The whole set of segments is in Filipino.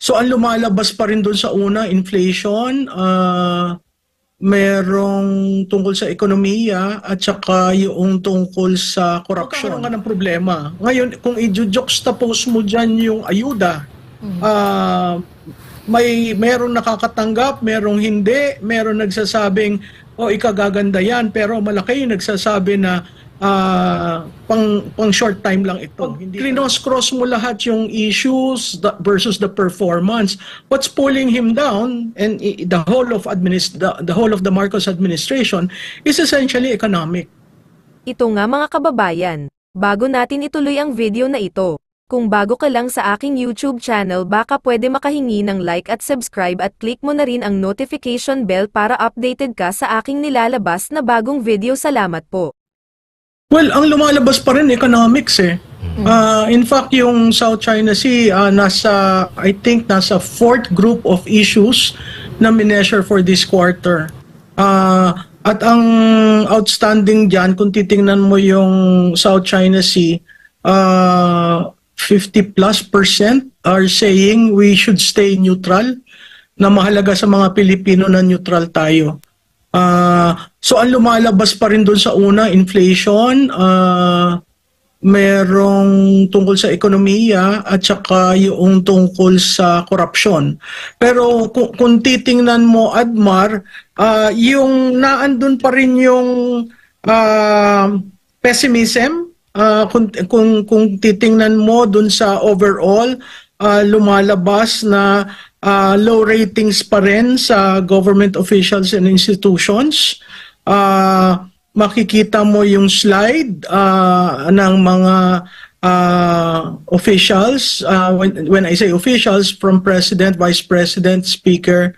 So ang lumalabas pa rin doon sa una, inflation, merong tungkol sa ekonomiya at saka yung tungkol sa corruption. Magkakaroon ka ng problema. Ngayon, kung i-juxtapose mo dyan yung ayuda, merong nakakatanggap, merong hindi, merong nagsasabing, ikagaganda yan, pero malaki yung nagsasabi na pang short time lang ito. Cross mo lahat yung issues versus the performance. What's pulling him down and the whole of the Marcos administration is essentially economic. Ito nga mga kababayan, bago natin ituloy ang video na ito, kung bago ka lang sa aking YouTube channel baka pwede makahingi ng like at subscribe at click mo na rin ang notification bell para updated ka sa aking nilalabas na bagong video. Salamat po. Well, ang lumalabas pa rin economics eh. In fact, yung South China Sea, I think nasa fourth group of issues na mineasure for this quarter. At ang outstanding dyan, kung titingnan mo yung South China Sea, 50+% are saying we should stay neutral, na mahalaga sa mga Pilipino na neutral tayo. So ang lumalabas pa rin doon sa una, inflation, merong tungkol sa ekonomiya at saka yung tungkol sa corruption. Pero kung titingnan mo, Admar, yung naandun pa rin yung pessimism, kung titingnan mo doon sa overall, lumalabas na low ratings pa rin sa government officials and institutions. Makikita mo yung slide ng mga officials, when I say officials, from President, Vice President, Speaker,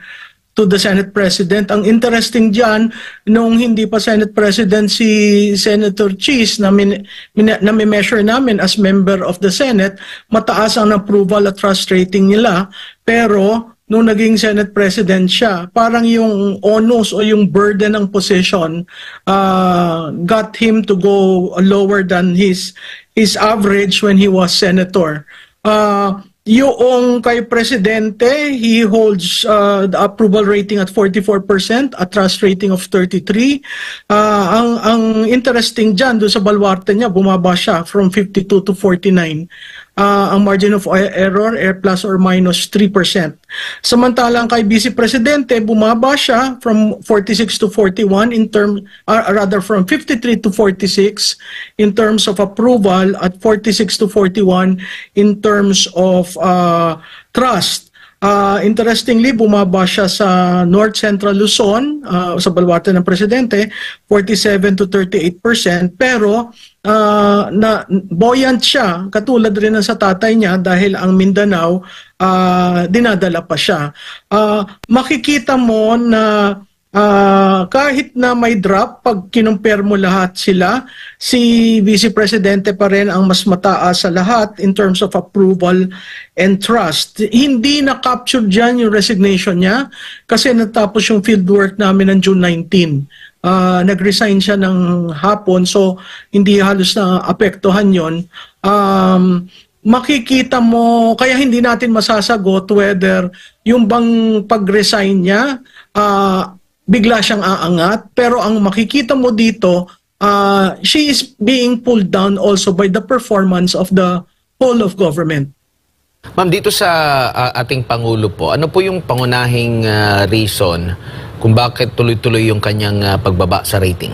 to the Senate President. Ang interesting dyan, nung hindi pa Senate President si Senator Cheese na measure namin as member of the Senate, mataas ang approval at trust rating nila. Pero nung naging Senate President siya, parang yung onus o yung burden ng position got him to go lower than his average when he was Senator. Yung kay Presidente, he holds the approval rating at 44%, a trust rating of 33%. Ang interesting dyan, doon sa baluarte niya, bumaba siya from 52 to 49. Ang margin of error, plus or minus 3%. Samantalang kay Vice Presidente, bumaba siya from 46 to 41 in terms, rather from 53 to 46 in terms of approval at 46 to 41 in terms of trust. Interestingly, bumaba siya sa North Central Luzon, sa baluarte ng Presidente, 47 to 38%, pero buoyant siya, katulad rin sa tatay niya dahil ang Mindanao, dinadala pa siya. Makikita mo na kahit na may drop, pag kinumpare mo lahat sila, si Vice Presidente pa rin ang mas mataas sa lahat in terms of approval and trust. Hindi na-capture dyan yung resignation niya kasi natapos yung fieldwork namin ng June 19. Nag-resign siya ng hapon, so hindi halos na apektuhan yon. Makikita mo, kaya hindi natin masasagot whether yung bang pag-resign niya, bigla siyang aangat, pero ang makikita mo dito, she is being pulled down also by the performance of the whole of government. Ma'am, dito sa ating Pangulo po, ano po yung pangunahing reason kung bakit tuloy-tuloy yung kanyang pagbaba sa rating?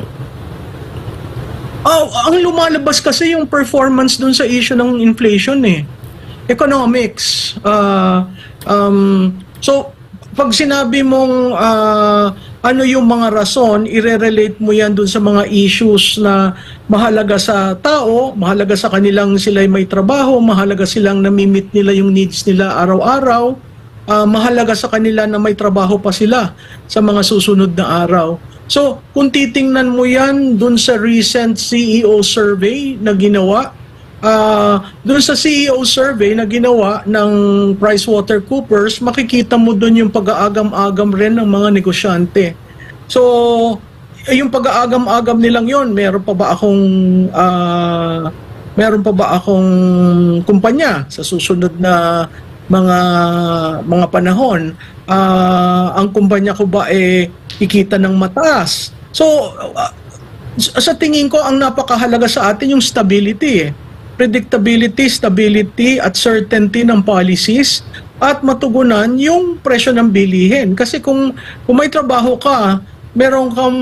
Ang lumalabas kasi yung performance dun sa issue ng inflation eh. Economics. So, pag sinabi mong ano yung mga rason, ire-relate mo yan dun sa mga issues na mahalaga sa tao, mahalaga sa kanilang sila'y may trabaho, mahalaga silang namimit nila yung needs nila araw-araw, mahalaga sa kanila na may trabaho pa sila sa mga susunod na araw. So, kung titingnan mo yan dun sa recent CEO survey na ginawa, doon sa CEO survey na ginawa ng PricewaterhouseCoopers, makikita mo doon yung pag-aagam-agam rin ng mga negosyante. So, yung pag-aagam-agam nilang yon, meron pa ba akong kumpanya sa susunod na mga panahon, ang kumpanya ko ba kikita ng mataas. So sa tingin ko ang napakahalaga sa atin yung stability, predictability, stability at certainty ng policies at matugunan yung presyo ng bilihin. Kasi kung may trabaho ka, meron kang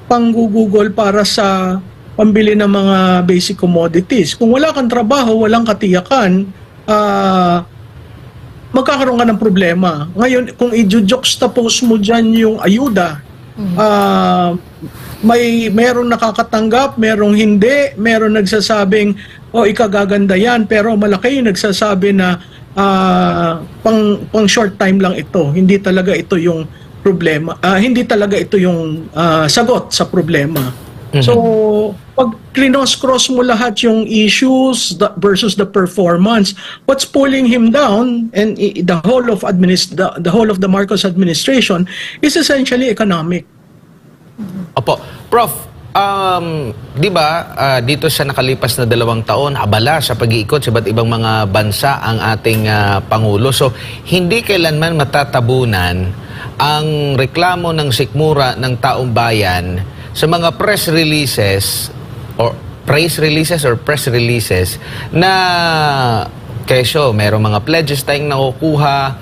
panggugugol para sa pambili ng mga basic commodities. Kung wala kang trabaho, walang katiyakan, magkakaroon ka ng problema. Ngayon, kung i-juxtapose mo dyan yung ayuda, merong nakakatanggap, merong hindi, meron nagsasabing, ikagaganda yan, pero malaki yung nagsasabi na pang short time lang ito. Hindi talaga ito yung problema. Hindi talaga ito yung sagot sa problema. So, pag cross mo lahat yung issues versus the performance, what's pulling him down and the whole of the Marcos administration is essentially economic. Opo. Prof, di ba dito sa nakalipas na 2 taon, abala sa pag-iikot sa iba't ibang mga bansa ang ating Pangulo. So, hindi kailanman matatabunan ang reklamo ng sikmura ng taong bayan sa mga press releases na kesyo, merong mga pledges tayong nakukuha.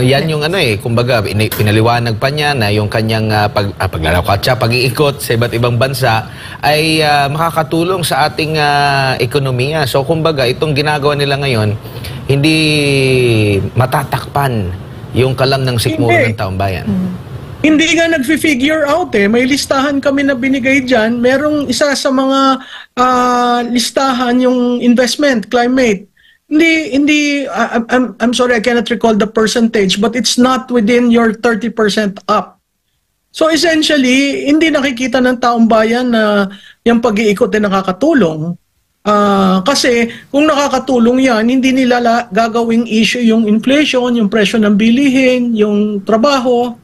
Yan yung kumbaga pinaliwanag pa niya na yung kanyang paglalakad, pag-iikot sa iba't ibang bansa ay makakatulong sa ating ekonomiya. So kumbaga itong ginagawa nila ngayon, hindi matatakpan yung kalam ng sikmura ng taong bayan. Hindi nga nag-figure out May listahan kami na binigay dyan. Merong isa sa mga listahan yung investment, climate. I'm sorry, I cannot recall the percentage, but it's not within your 30% up. So essentially, hindi nakikita ng taong bayan na yung pag-iikot ay nakakatulong. Kasi kung nakakatulong yan, hindi nila gagawing issue yung inflation, yung presyo ng bilihin, yung trabaho.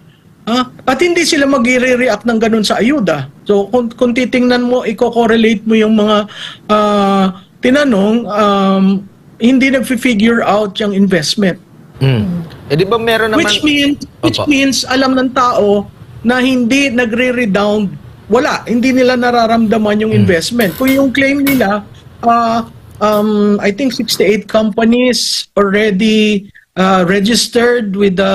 At hindi sila mag-react ng ganun sa ayuda. So kung titingnan mo, i-correlate mo yung mga tinanong, hindi nag-figure out yung investment. Di ba meron naman... Which means alam ng tao na hindi nagre-redound, hindi nila nararamdaman yung investment. Kung yung claim nila, I think 68 companies already registered with the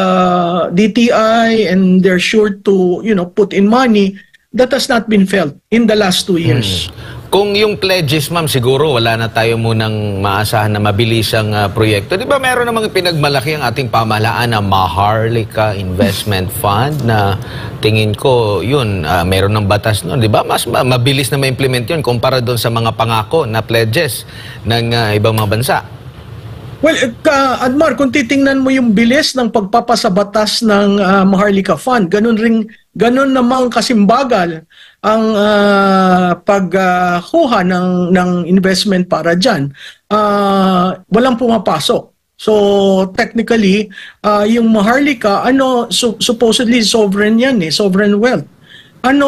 DTI and they're sure to put in money, that has not been felt in the last 2 years. Kung yung pledges, ma'am, siguro wala na tayo munang maasahan na mabilisang proyekto. Di ba meron namang pinagmalaki ang ating pamahalaan na Maharlika Investment Fund na tingin ko yun, meron ng batas noon. Di ba mas mabilis na ma-implement yun kumpara doon sa mga pangako na pledges ng ibang mga bansa? Well, Admar, kung titingnan mo yung bilis ng pagpapasabatas ng Maharlika Fund, ganun namang kasimbagal ang pagkuha ng investment para dyan. Walang pumapasok. So, technically, yung Maharlika, supposedly sovereign yan sovereign wealth. Ang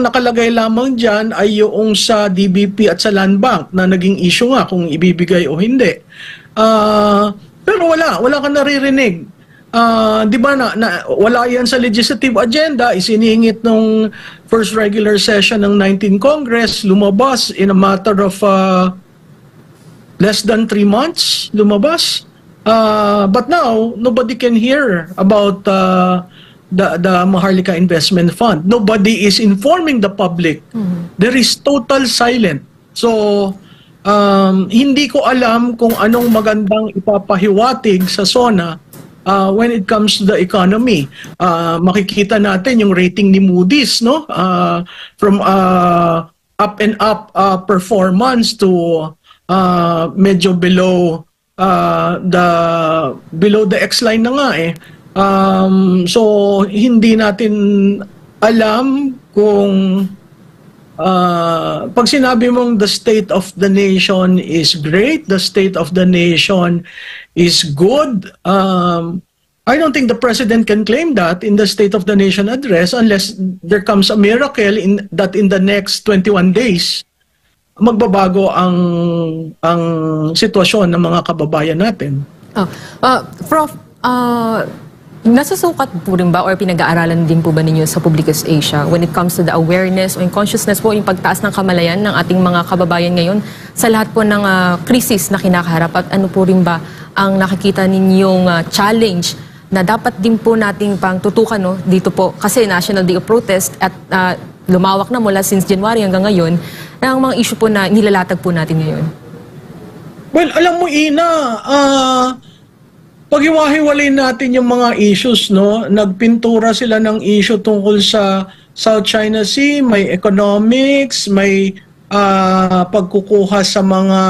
nakalagay lamang dyan ay yung sa DBP at sa Land Bank na naging issue nga kung ibibigay o hindi. Pero wala kang naririnig. Di ba wala yan sa legislative agenda, isiningit nung first regular session ng 19th Congress, lumabas in a matter of less than 3 months, lumabas. But now, nobody can hear about the Maharlika Investment Fund. Nobody is informing the public. There is total silence. So, hindi ko alam kung anong magandang ipapahiwatig sa SONA when it comes to the economy. Makikita natin yung rating ni Moody's, no? From up and up performance to medyo below the X line na nga so hindi natin alam kung pag sinabi mong the state of the nation is great, the state of the nation is good, I don't think the president can claim that in the State of the Nation address unless there comes a miracle in the next 21 days magbabago ang sitwasyon ng mga kababayan natin. Prof, nasusukat po rin ba or pinag-aaralan din po ba ninyo sa Publicus Asia when it comes to the awareness o yung consciousness po, yung pagtaas ng kamalayan ng ating mga kababayan ngayon sa lahat po ng krisis na kinakaharap, at ano po rin ba ang nakikita ninyong challenge na dapat din po nating pang tutukan dito po, kasi National Day of Protest at lumawak na mula since January hanggang ngayon ng mga issue po na nilalatag po natin ngayon? Well, alam mo, Ina, pag-iwahiwalay natin yung mga issues, no? Nagpintura sila ng issue tungkol sa South China Sea, may economics, may pagkukuha sa mga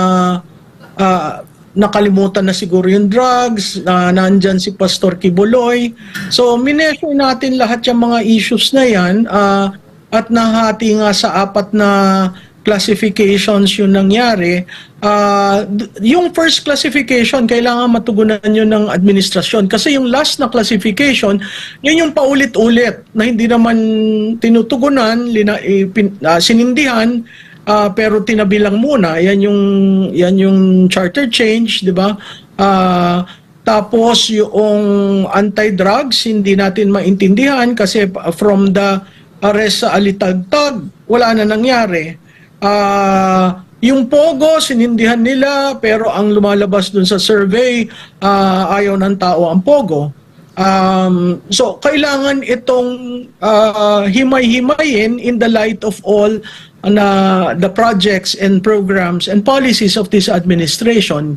nakalimutan na siguro yung drugs, nandyan si Pastor Kibuloy. So, mineasure natin lahat yung mga issues na yan, at nahati nga sa 4 na classifications yung nangyari. Yung first classification, kailangan matugunan yun ng administrasyon. Kasi yung last na classification, yun yung paulit-ulit na hindi naman tinutugunan, sinindihan, pero tinabilang muna. Yan yung charter change, di ba? Tapos yung anti-drugs, hindi natin maintindihan kasi from the arrest sa Alitagtag, wala na nangyari. Yung Pogo, sinindihan nila, pero ang lumalabas dun sa survey, ayaw ng tao ang Pogo. So, kailangan itong himay-himayin in the light of all the projects and programs and policies of this administration.